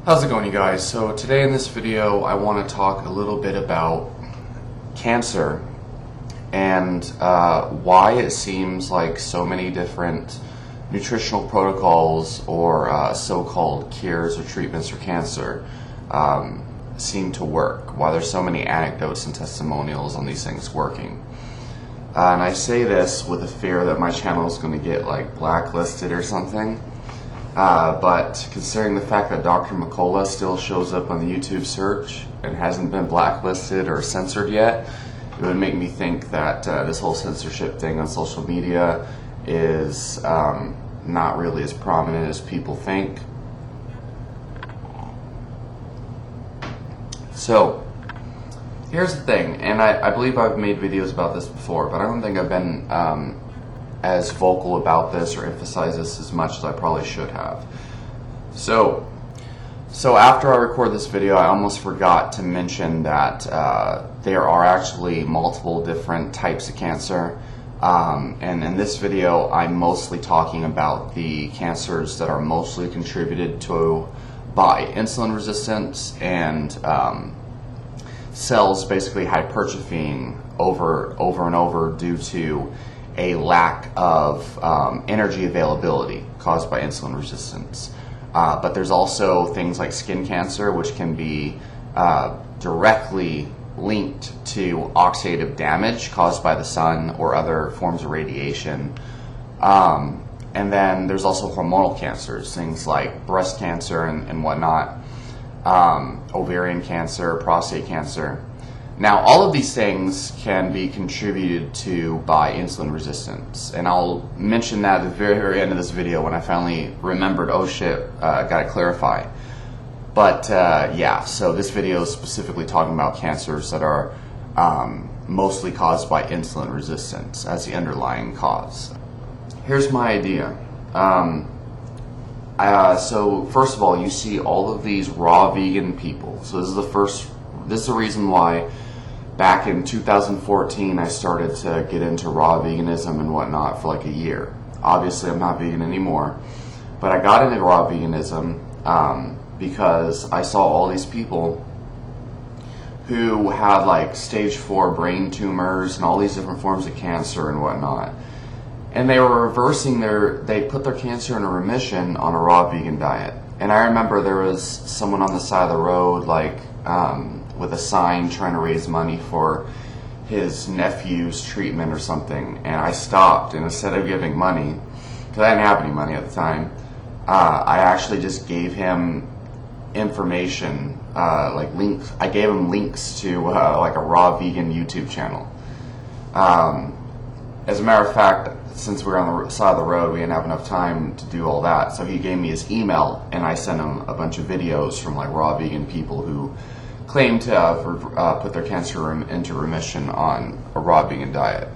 How's it going, you guys? So today in this video I want to talk a little bit about cancer and why it seems like so many different nutritional protocols or so-called cures or treatments for cancer seem to work, why there's so many anecdotes and testimonials on these things working. And I say this with a fear that my channel is going to get like blacklisted or something. But considering the fact that Dr. McCullough still shows up on the YouTube search and hasn't been blacklisted or censored yet, it would make me think that this whole censorship thing on social media is not really as prominent as people think. So, here's the thing, and I believe I've made videos about this before, but I don't think I've been as vocal about this or emphasize this as much as I probably should have. So after I record this video, I almost forgot to mention that there are actually multiple different types of cancer. And in this video, I'm mostly talking about the cancers that are mostly contributed to by insulin resistance and cells basically hypertrophying over and over due to a lack of energy availability caused by insulin resistance. But there's also things like skin cancer, which can be directly linked to oxidative damage caused by the sun or other forms of radiation. And then there's also hormonal cancers, things like breast cancer and whatnot, ovarian cancer, prostate cancer. Now, all of these things can be contributed to by insulin resistance, and I'll mention that at the very, very end of this video when I finally remembered, oh shit, gotta clarify. But yeah, so this video is specifically talking about cancers that are mostly caused by insulin resistance as the underlying cause. Here's my idea. So first of all, you see all of these raw vegan people. So this is the reason why back in 2014 I started to get into raw veganism and whatnot for like a year. Obviously I'm not vegan anymore, but I got into raw veganism because I saw all these people who had like stage 4 brain tumors and all these different forms of cancer and whatnot. And they were reversing they put their cancer in a remission on a raw vegan diet. And I remember there was someone on the side of the road like with a sign trying to raise money for his nephew's treatment or something, and I stopped, and instead of giving money, because I didn't have any money at the time, I actually just gave him information, like links. I gave him links to like a raw vegan YouTube channel. As a matter of fact, since we were on the side of the road, we didn't have enough time to do all that, so he gave me his email, and I sent him a bunch of videos from like raw vegan people who claim to have put their cancer into remission on a raw vegan diet.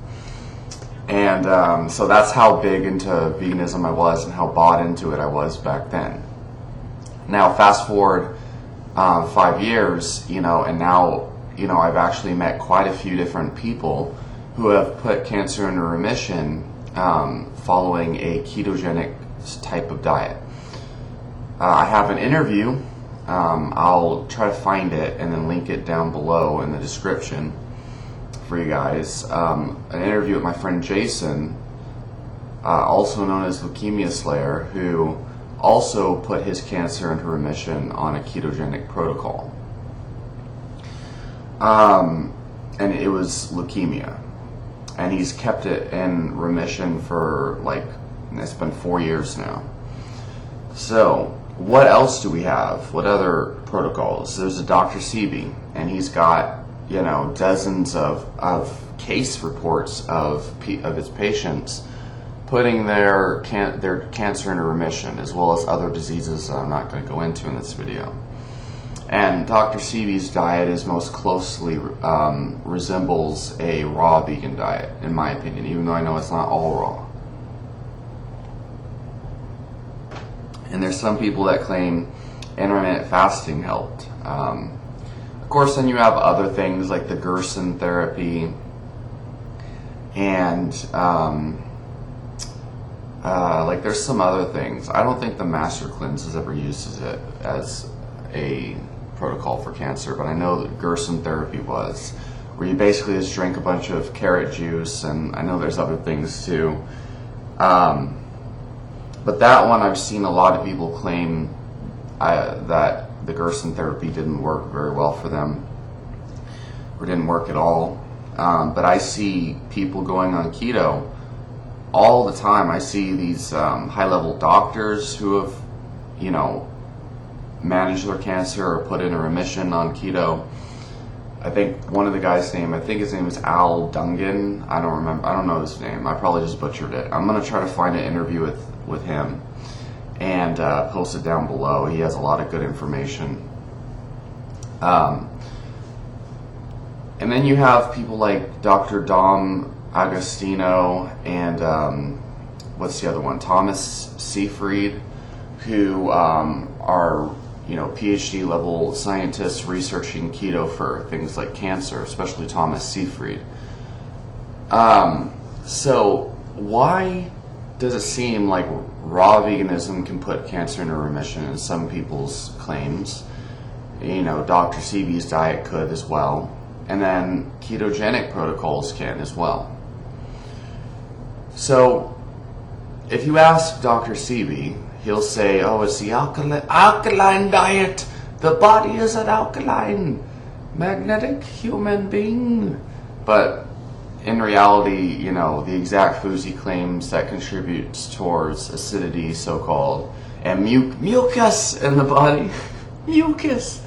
And so that's how big into veganism I was and how bought into it I was back then. Now fast forward 5 years, and now I've actually met quite a few different people who have put cancer into remission following a ketogenic type of diet. I have an interview. I'll try to find it and then link it down below in the description for you guys. An interview with my friend Jason, also known as Leukemia Slayer, who also put his cancer into remission on a ketogenic protocol. And it was leukemia. And he's kept it in remission for it's been 4 years now. So, what else do we have? What other protocols? There's a Dr. Sebi, and he's got, dozens of case reports of his patients putting their cancer into remission, as well as other diseases that I'm not going to go into in this video. And Dr. Sebi's diet is most closely resembles a raw vegan diet, in my opinion, even though I know it's not all raw. And there's some people that claim intermittent fasting helped. Of course, then you have other things like the Gerson therapy and there's some other things. I don't think the Master Cleanse is ever used as a protocol for cancer, but I know that Gerson therapy was, where you basically just drink a bunch of carrot juice, and I know there's other things too. But that one, I've seen a lot of people claim that the Gerson therapy didn't work very well for them, or didn't work at all. But I see people going on keto all the time. I see these high-level doctors who have, managed their cancer or put in a remission on keto. I think one of the guys' name, I think his name is Al Dungan. I don't remember. I don't know his name. I probably just butchered it. I'm going to try to find an interview with him and post it down below. He has a lot of good information. And then you have people like Dr. Dom Agostino and what's the other one? Thomas Seyfried, who are PhD level scientists researching keto for things like cancer, especially Thomas Seyfried. So why does it seem like raw veganism can put cancer into remission in some people's claims? Dr. Sebi's diet could as well, and then ketogenic protocols can as well. So if you ask Dr. Sebi, he'll say, oh, it's the alkaline diet. The body is an alkaline, magnetic human being. But in reality, the exact foods he claims that contributes towards acidity, so-called, and mucus in the body, mucus.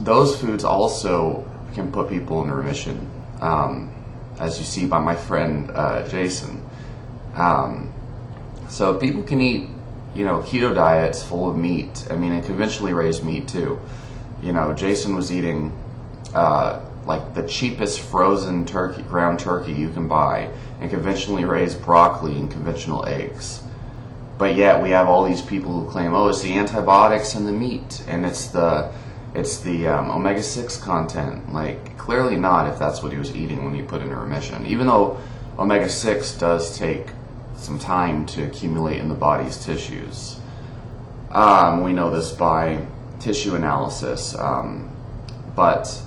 Those foods also can put people in remission, as you see by my friend Jason. So people can eat, keto diets full of meat. I mean, and conventionally raised meat too. Jason was eating like the cheapest frozen turkey, ground turkey you can buy, and conventionally raised broccoli and conventional eggs. But yet we have all these people who claim, oh, it's the antibiotics in the meat, and it's the omega-6 content. Like, clearly not, if that's what he was eating when he put in a remission. Even though omega-6 does take some time to accumulate in the body's tissues. We know this by tissue analysis, but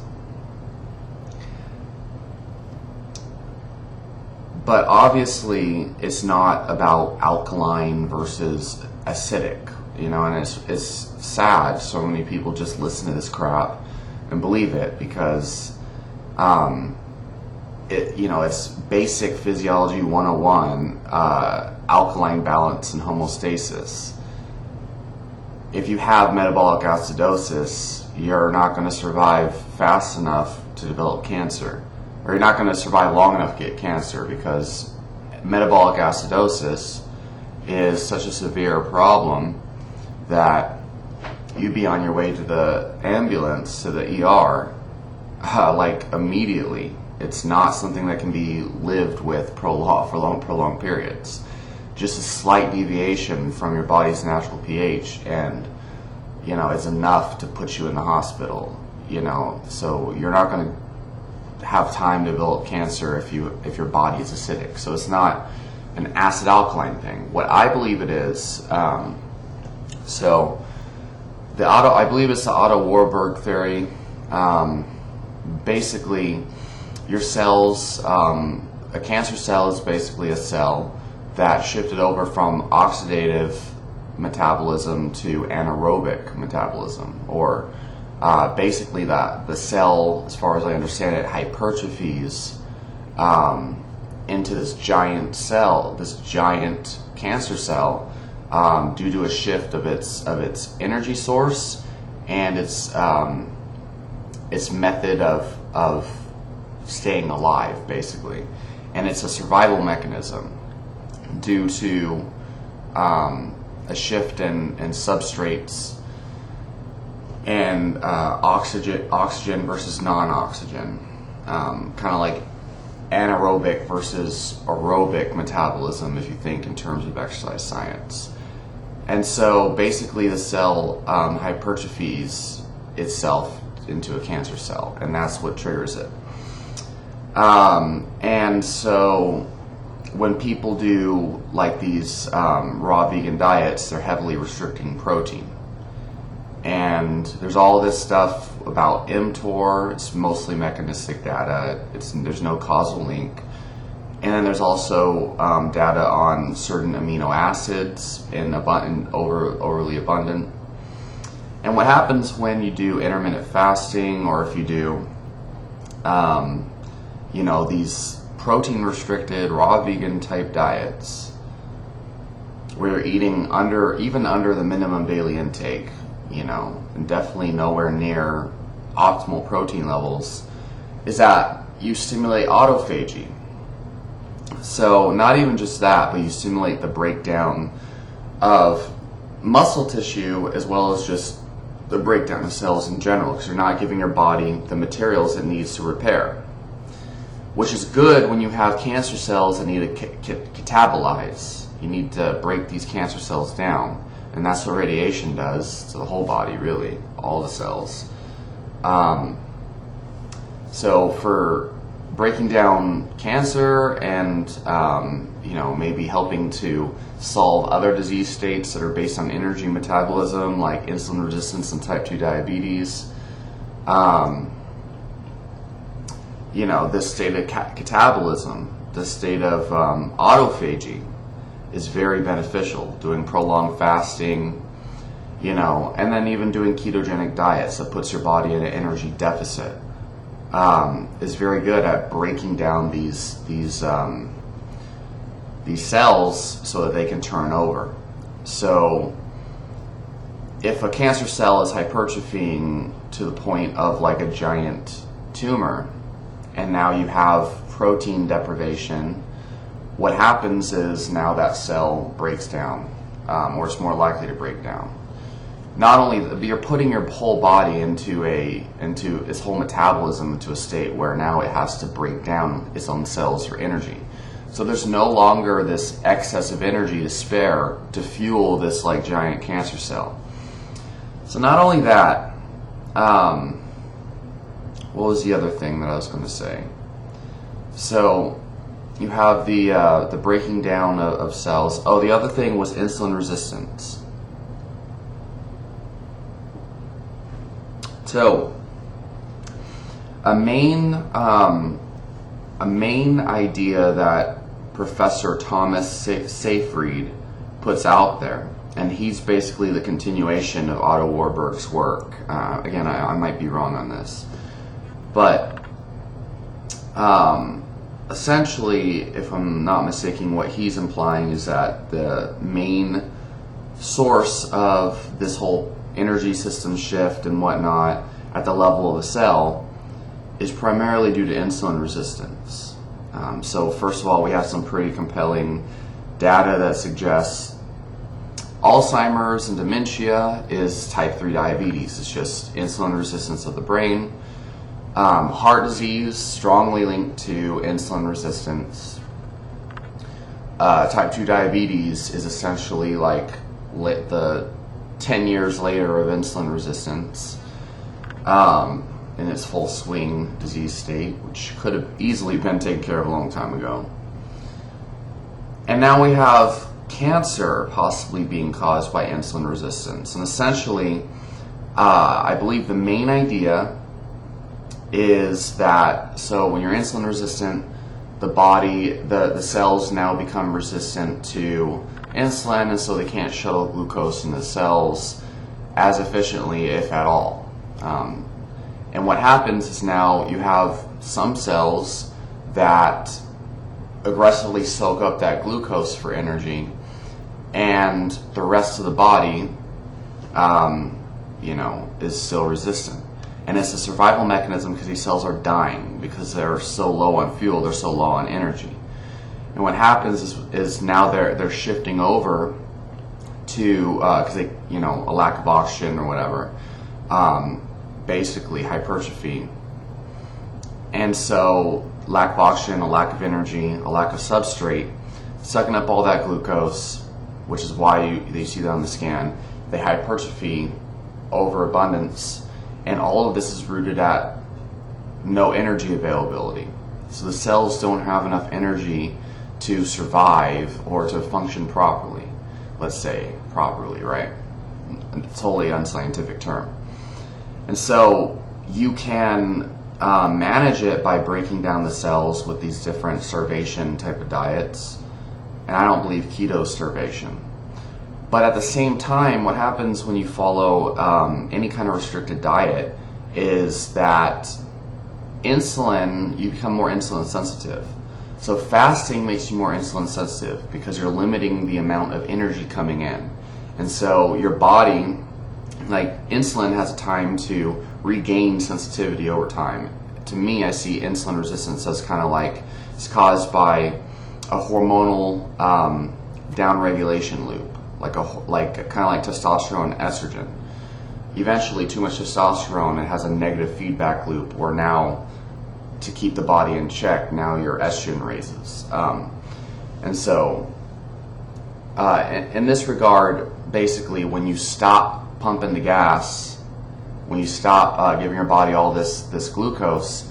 obviously it's not about alkaline versus acidic, and it's sad so many people just listen to this crap and believe it because it's basic physiology 101, alkaline balance and homeostasis. If you have metabolic acidosis, you're not going to survive fast enough to develop cancer, or you're not going to survive long enough to get cancer, because metabolic acidosis is such a severe problem that you'd be on your way to the ambulance, to the ER, like immediately. It's not something that can be lived with for prolonged periods. Just a slight deviation from your body's natural pH, and is enough to put you in the hospital. So you're not going to have time to develop cancer if your body is acidic. So it's not an acid alkaline thing. What I believe it is, I believe it's the Otto Warburg theory. Basically, your cells, a cancer cell is basically a cell that shifted over from oxidative metabolism to anaerobic metabolism, or basically that the cell, as far as I understand it, hypertrophies into this giant cell, this giant cancer cell, due to a shift of its energy source and its method of staying alive, basically. And it's a survival mechanism due to a shift in substrates and oxygen versus non-oxygen, kind of like anaerobic versus aerobic metabolism, if you think in terms of exercise science. And so basically the cell hypertrophies itself into a cancer cell, and that's what triggers it. And so when people do like these raw vegan diets, they're heavily restricting protein. And there's all this stuff about mTOR. It's mostly mechanistic data. There's no causal link. And then there's also data on certain amino acids in overly abundant. And what happens when you do intermittent fasting, or if you do, these protein-restricted, raw vegan type diets, where you're eating even under the minimum daily intake, and definitely nowhere near optimal protein levels, is that you stimulate autophagy. So not even just that, but you stimulate the breakdown of muscle tissue as well as just the breakdown of cells in general, because you're not giving your body the materials it needs to repair, which is good when you have cancer cells that need to catabolize. You need to break these cancer cells down, and that's what radiation does to the whole body, really, all the cells. So for breaking down cancer and maybe helping to solve other disease states that are based on energy metabolism, like insulin resistance and type 2 diabetes, this state of catabolism, this state of autophagy is very beneficial. Doing prolonged fasting, and then even doing ketogenic diets that puts your body in an energy deficit is very good at breaking down these cells so that they can turn over. So if a cancer cell is hypertrophying to the point of like a giant tumor, and now you have protein deprivation, what happens is now that cell breaks down, or it's more likely to break down. Not only you're putting your whole body into its whole metabolism into a state where now it has to break down its own cells for energy. So there's no longer this excess of energy to spare to fuel this like giant cancer cell. So not only that, what was the other thing that I was going to say? So you have the breaking down of cells. Oh, the other thing was insulin resistance. So a main idea that Professor Thomas Seyfried puts out there, and he's basically the continuation of Otto Warburg's work. Again, I might be wrong on this, but essentially, if I'm not mistaken, what he's implying is that the main source of this whole energy system shift and whatnot at the level of the cell is primarily due to insulin resistance. So first of all, we have some pretty compelling data that suggests Alzheimer's and dementia is type 3 diabetes. It's just insulin resistance of the brain. Heart disease, strongly linked to insulin resistance. Type 2 diabetes is essentially like the 10 years later of insulin resistance in its full swing disease state, which could have easily been taken care of a long time ago. And now we have cancer possibly being caused by insulin resistance. And essentially, I believe the main idea is that, so when you're insulin resistant, the body, the cells now become resistant to insulin, and so they can't shuttle glucose into the cells as efficiently, if at all. And what happens is now you have some cells that aggressively soak up that glucose for energy, and the rest of the body, is still resistant. And it's a survival mechanism because these cells are dying because they're so low on fuel, they're so low on energy. And what happens is now they're shifting over to because they a lack of oxygen or whatever, basically hypertrophy. And so lack of oxygen, a lack of energy, a lack of substrate, sucking up all that glucose, which is why you see that on the scan. They hypertrophy, overabundance, and all of this is rooted at no energy availability. So the cells don't have enough energy to survive or to function properly. Let's say properly, right? totally unscientific term. And so you can manage it by breaking down the cells with these different starvation type of diets. And I don't believe keto is starvation. But at the same time, what happens when you follow any kind of restricted diet is that you become more insulin sensitive. So fasting makes you more insulin sensitive because you're limiting the amount of energy coming in. And so your body, like insulin, has a time to regain sensitivity over time. To me, I see insulin resistance as kind of like it's caused by a hormonal downregulation loop, like kind of like testosterone and estrogen. Eventually, too much testosterone, it has a negative feedback loop where now, to keep the body in check, now your estrogen raises. And so, in this regard, basically, when you stop pumping the gas, when you stop giving your body all this glucose,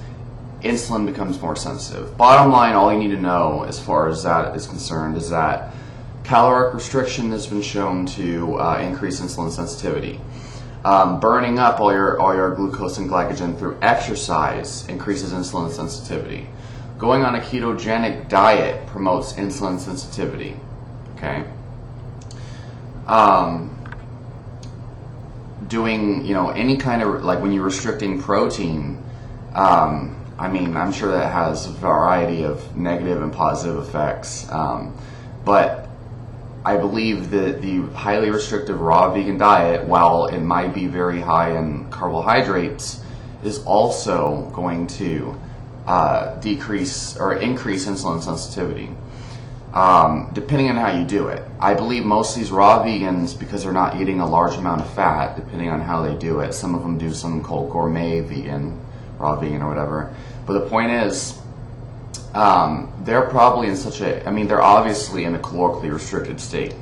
insulin becomes more sensitive. Bottom line, all you need to know as far as that is concerned is that caloric restriction has been shown to increase insulin sensitivity. Burning up all your glucose and glycogen through exercise increases insulin sensitivity. Going on a ketogenic diet promotes insulin sensitivity. Okay. Doing any kind of, like when you're restricting protein, I'm sure that has a variety of negative and positive effects, but I believe that the highly restrictive raw vegan diet, while it might be very high in carbohydrates, is also going to decrease or increase insulin sensitivity, depending on how you do it. I believe most of these raw vegans, because they're not eating a large amount of fat, depending on how they do it, some of them do something called gourmet vegan, raw vegan or whatever. But the point is, they're probably in they're obviously in a calorically restricted state.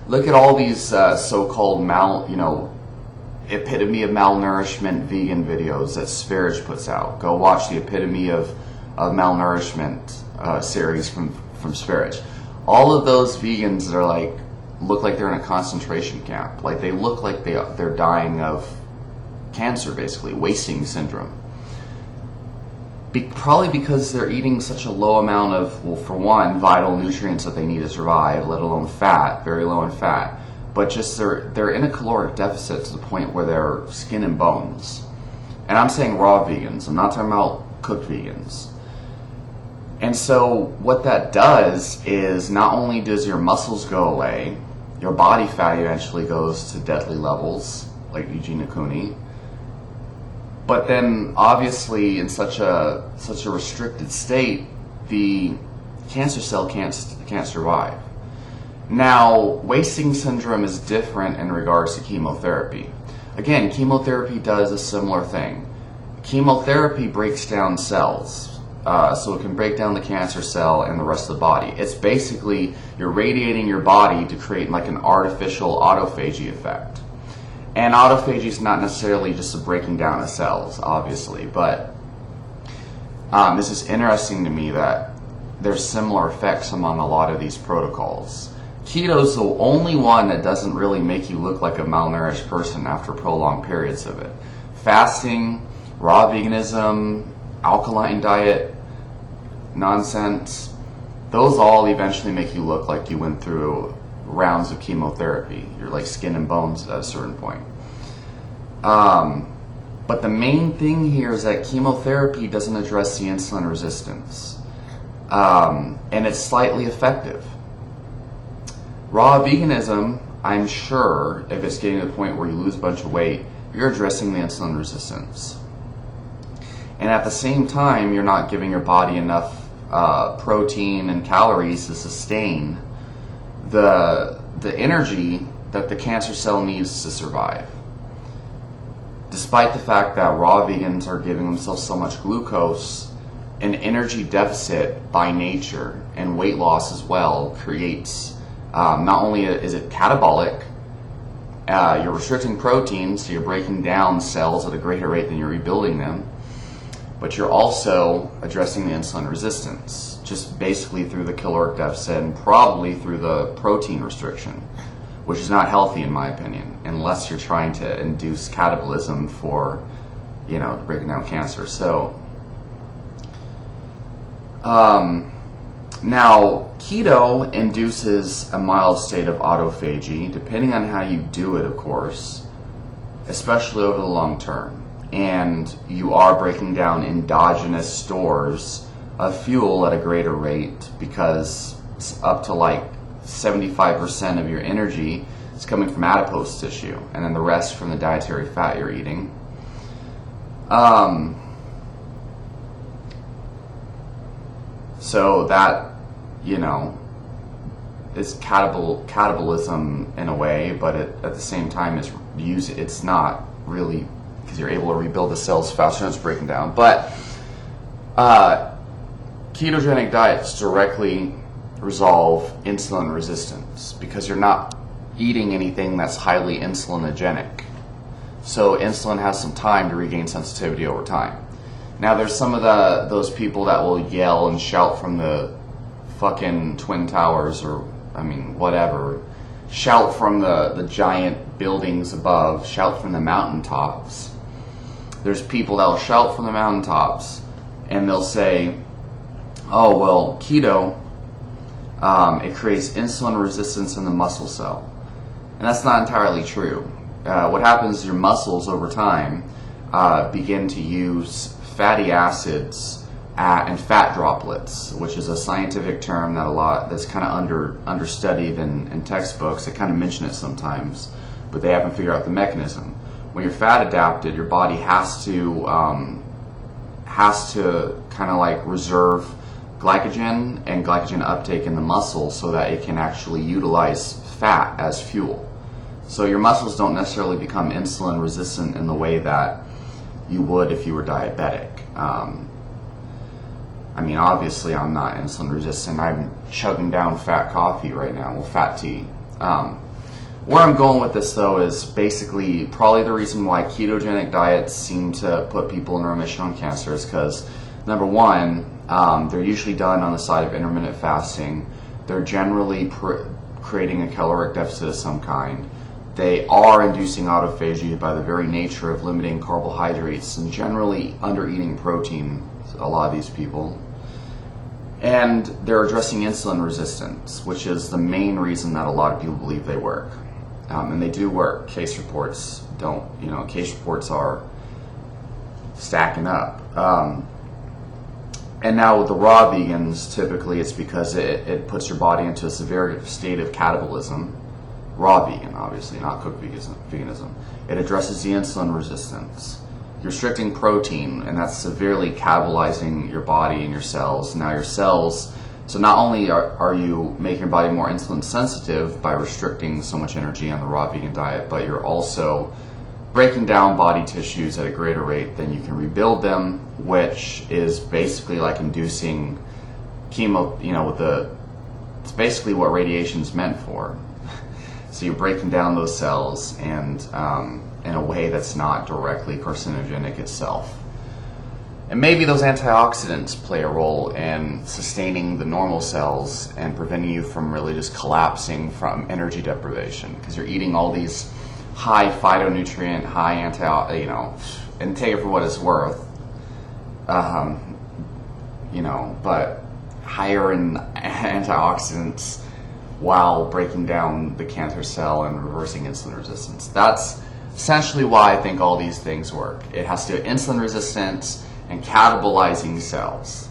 Look at all these so-called epitome of malnourishment vegan videos that Sverige puts out. Go watch the epitome of malnourishment series from Sverige. All of those vegans that are look like they're in a concentration camp. Like they look like they're dying of cancer, basically, wasting syndrome. Probably because they're eating such a low amount of, well, for one, vital nutrients that they need to survive, let alone fat, very low in fat. But just they're in a caloric deficit to the point where they're skin and bones. And I'm saying raw vegans. I'm not talking about cooked vegans. And so what that does is not only does your muscles go away, your body fat eventually goes to deadly levels, like Eugene Cooney. But then, obviously, in such a restricted state, the cancer cell can't survive. Now, wasting syndrome is different in regards to chemotherapy. Again, chemotherapy does a similar thing. Chemotherapy breaks down cells, so it can break down the cancer cell and the rest of the body. It's basically you're radiating your body to create like an artificial autophagy effect. And autophagy is not necessarily just a breaking down of cells, obviously, but this is interesting to me that there's similar effects among a lot of these protocols. Keto is the only one that doesn't really make you look like a malnourished person after prolonged periods of it. Fasting, raw veganism, alkaline diet, nonsense, those all eventually make you look like you went through rounds of chemotherapy. You're like skin and bones at a certain point. But the main thing here is that chemotherapy doesn't address the insulin resistance. And it's slightly effective. Raw veganism, I'm sure, if it's getting to the point where you lose a bunch of weight, you're addressing the insulin resistance. And at the same time, you're not giving your body enough protein and calories to sustain the energy that the cancer cell needs to survive. Despite the fact that raw vegans are giving themselves so much glucose, an energy deficit by nature and weight loss as well creates, not only is it catabolic, you're restricting protein, so you're breaking down cells at a greater rate than you're rebuilding them, but you're also addressing the insulin resistance, just basically through the caloric deficit and probably through the protein restriction. which is not healthy in my opinion, unless you're trying to induce catabolism for, breaking down cancer. So, now, keto induces a mild state of autophagy, depending on how you do it, of course, especially over the long term. And you are breaking down endogenous stores of fuel at a greater rate, because it's up to like 75% of your energy is coming from adipose tissue, and then the rest from the dietary fat you're eating. So that, is catabolism in a way, but at the same time it's not really, because you're able to rebuild the cells faster than it's breaking down. But ketogenic diets directly resolve insulin resistance, because you're not eating anything that's highly insulinogenic. So insulin has some time to regain sensitivity over time. Now there's some of those people that will yell and shout from the fucking Twin Towers, or whatever, shout from the giant buildings above, shout from the mountaintops. There's people that will shout from the mountaintops and they'll say, oh, well, keto, it creates insulin resistance in the muscle cell. And that's not entirely true. What happens is your muscles over time begin to use fatty acids and fat droplets, which is a scientific term that's kind of understudied in textbooks. They kind of mention it sometimes, but they haven't figured out the mechanism. When you're fat adapted, your body has to kind of like reserve glycogen and glycogen uptake in the muscle so that it can actually utilize fat as fuel. So your muscles don't necessarily become insulin resistant in the way that you would if you were diabetic. Obviously I'm not insulin resistant. I'm chugging down fat coffee right now, fat tea. Where I'm going with this, though, is basically probably the reason why ketogenic diets seem to put people in remission on cancer is because, number one, they're usually done on the side of intermittent fasting. They're generally creating a caloric deficit of some kind. They are inducing autophagy by the very nature of limiting carbohydrates and generally under-eating protein, a lot of these people. And they're addressing insulin resistance, which is the main reason that a lot of people believe they work. And they do work. Case reports don't, case reports are stacking up. And now with the raw vegans, typically it's because it puts your body into a severe state of catabolism. Raw vegan, obviously, not cooked veganism. It addresses the insulin resistance. You're restricting protein, and that's severely catabolizing your body and your cells. Now your cells, so not only are you making your body more insulin sensitive by restricting so much energy on the raw vegan diet, but you're also breaking down body tissues at a greater rate than you can rebuild them, which is basically like inducing chemo, it's basically what radiation's meant for. So you're breaking down those cells and in a way that's not directly carcinogenic itself. And maybe those antioxidants play a role in sustaining the normal cells and preventing you from really just collapsing from energy deprivation, because you're eating all these high phytonutrient, high and take it for what it's worth, but higher in antioxidants while breaking down the cancer cell and reversing insulin resistance. That's essentially why I think all these things work. It has to do with insulin resistance and catabolizing cells.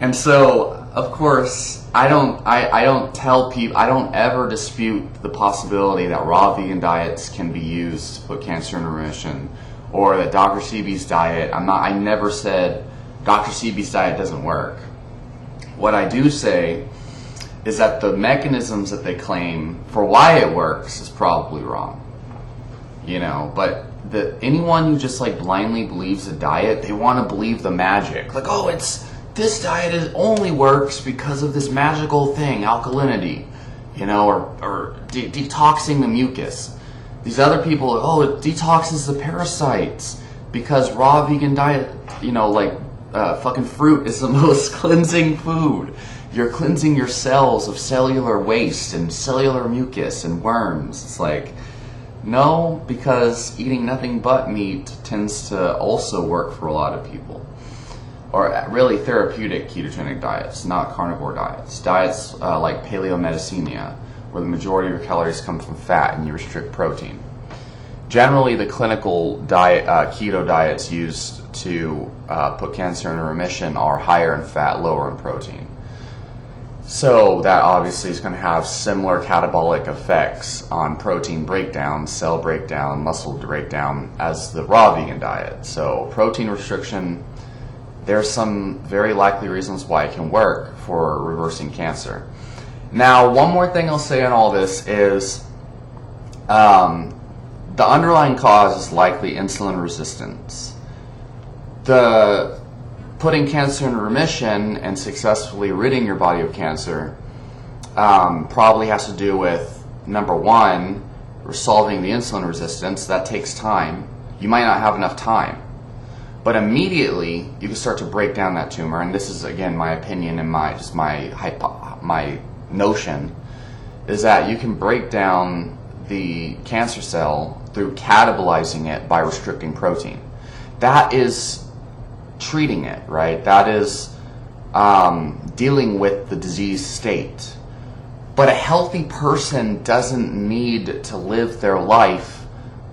And so, of course, I don't tell people, I don't ever dispute the possibility that raw vegan diets can be used to put cancer in remission, or that Dr. Sebi's diet, I never said Dr. Sebi's diet doesn't work. What I do say is that the mechanisms that they claim for why it works is probably wrong. But anyone who just like blindly believes a diet, they want to believe the magic. Like, oh, this diet only works because of this magical thing, alkalinity, or detoxing the mucus. These other people, it detoxes the parasites because raw vegan diet, fucking fruit is the most cleansing food. you're cleansing your cells of cellular waste and cellular mucus and worms. It's like, no, because eating nothing but meat tends to also work for a lot of people. Or really therapeutic ketogenic diets, not carnivore diets. Diets like paleomedicemia, where the majority of your calories come from fat and you restrict protein. Generally, the clinical diet, keto diets used to put cancer in remission are higher in fat, lower in protein. So that obviously is going to have similar catabolic effects on protein breakdown, cell breakdown, muscle breakdown as the raw vegan diet. So protein restriction, there's some very likely reasons why it can work for reversing cancer. Now, one more thing I'll say on all this is the underlying cause is likely insulin resistance. The putting cancer in remission and successfully ridding your body of cancer probably has to do with, number one, resolving the insulin resistance. That takes time. You might not have enough time. But immediately, you can start to break down that tumor, and this is, again, my opinion and my notion, is that you can break down the cancer cell through catabolizing it by restricting protein. That is treating it, right? That is dealing with the disease state. But a healthy person doesn't need to live their life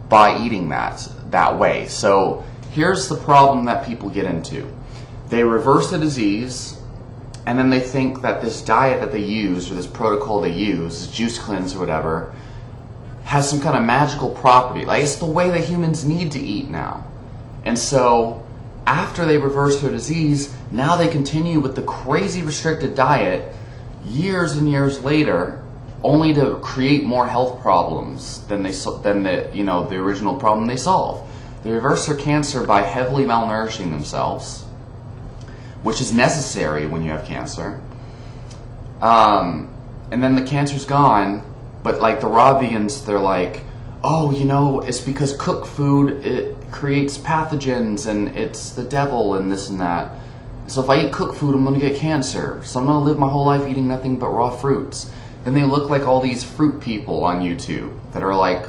by eating that way. So here's the problem that people get into. They reverse the disease, and then they think that this diet that they use, or this protocol they use, juice cleanse or whatever, has some kind of magical property. Like, it's the way that humans need to eat now. And so after they reverse their disease, now they continue with the crazy restricted diet years and years later, only to create more health problems than the original problem they solve. They reverse their cancer by heavily malnourishing themselves, which is necessary when you have cancer. And then the cancer's gone, but like the raw vegans, they're like, oh, it's because cooked food, it creates pathogens and it's the devil and this and that. So if I eat cooked food, I'm going to get cancer. So I'm going to live my whole life eating nothing but raw fruits. Then they look like all these fruit people on YouTube that are like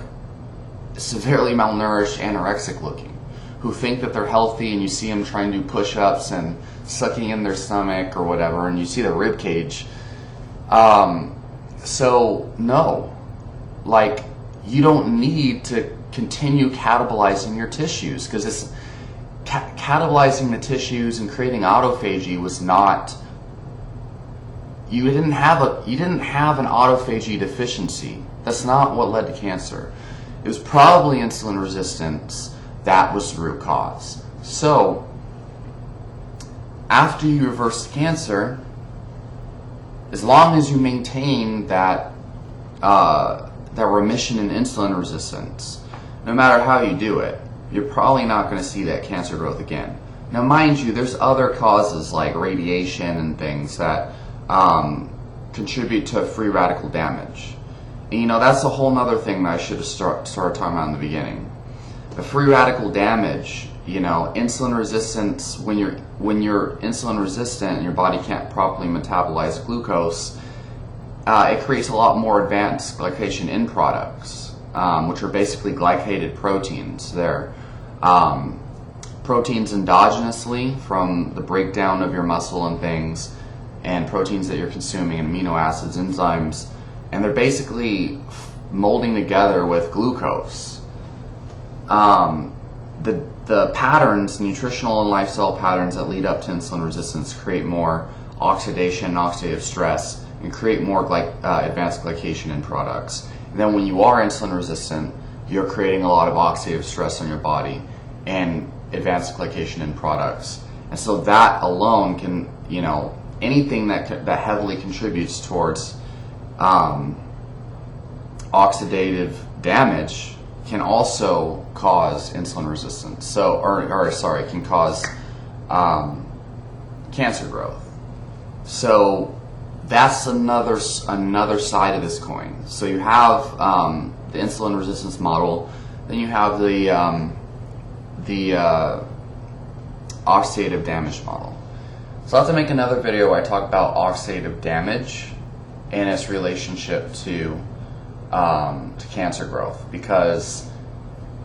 severely malnourished, anorexic looking, who think that they're healthy, and you see them trying to do push-ups and sucking in their stomach or whatever, and you see the rib cage. So no, like, you don't need to continue catabolizing your tissues, because it's catabolizing the tissues and creating autophagy was not. You didn't have an autophagy deficiency. That's not what led to cancer. It was probably insulin resistance that was the root cause. So after you reverse the cancer, as long as you maintain that remission in insulin resistance, no matter how you do it, you're probably not going to see that cancer growth again. Now, mind you, there's other causes like radiation and things that contribute to free radical damage. And, that's a whole other thing that I should have started talking about in the beginning. The free radical damage, insulin resistance, when you're insulin resistant and your body can't properly metabolize glucose, it creates a lot more advanced glycation end products, which are basically glycated proteins. They're proteins endogenously from the breakdown of your muscle and things, and proteins that you're consuming, and amino acids, enzymes, and they're basically molding together with glucose. The patterns, nutritional and lifestyle patterns that lead up to insulin resistance create more oxidation and oxidative stress, and create more advanced glycation end products. And then when you are insulin resistant, you're creating a lot of oxidative stress on your body and advanced glycation end products. And so that alone can, anything that heavily contributes towards oxidative damage can also cause insulin resistance. Can cause cancer growth. So that's another side of this coin. So you have the insulin resistance model, then you have the oxidative damage model. So I'll have to make another video where I talk about oxidative damage and its relationship to cancer growth, because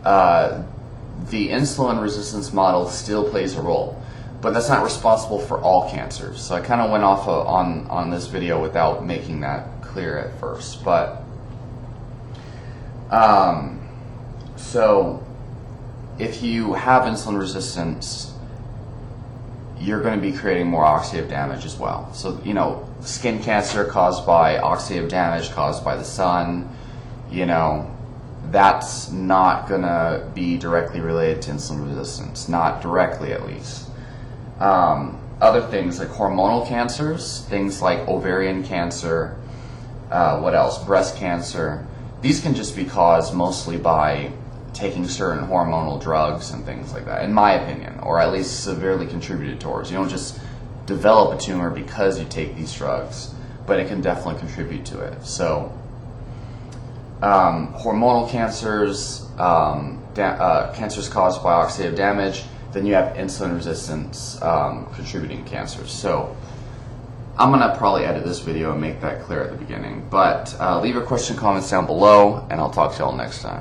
the insulin resistance model still plays a role, but that's not responsible for all cancers. So I kind of went off on this video without making that clear at first. But so if you have insulin resistance, you're going to be creating more oxidative damage as well. So, you know, skin cancer caused by oxidative damage caused by the sun, you know, that's not going to be directly related to insulin resistance, not directly at least. Other things like hormonal cancers, things like ovarian cancer, what else? Breast cancer. These can just be caused mostly by taking certain hormonal drugs and things like that, in my opinion, or at least severely contributed towards. You don't just develop a tumor because you take these drugs, but it can definitely contribute to it. So hormonal cancers, cancers caused by oxidative damage, then you have insulin resistance contributing cancers. So I'm going to probably edit this video and make that clear at the beginning. But leave your question, comments down below, and I'll talk to y'all next time.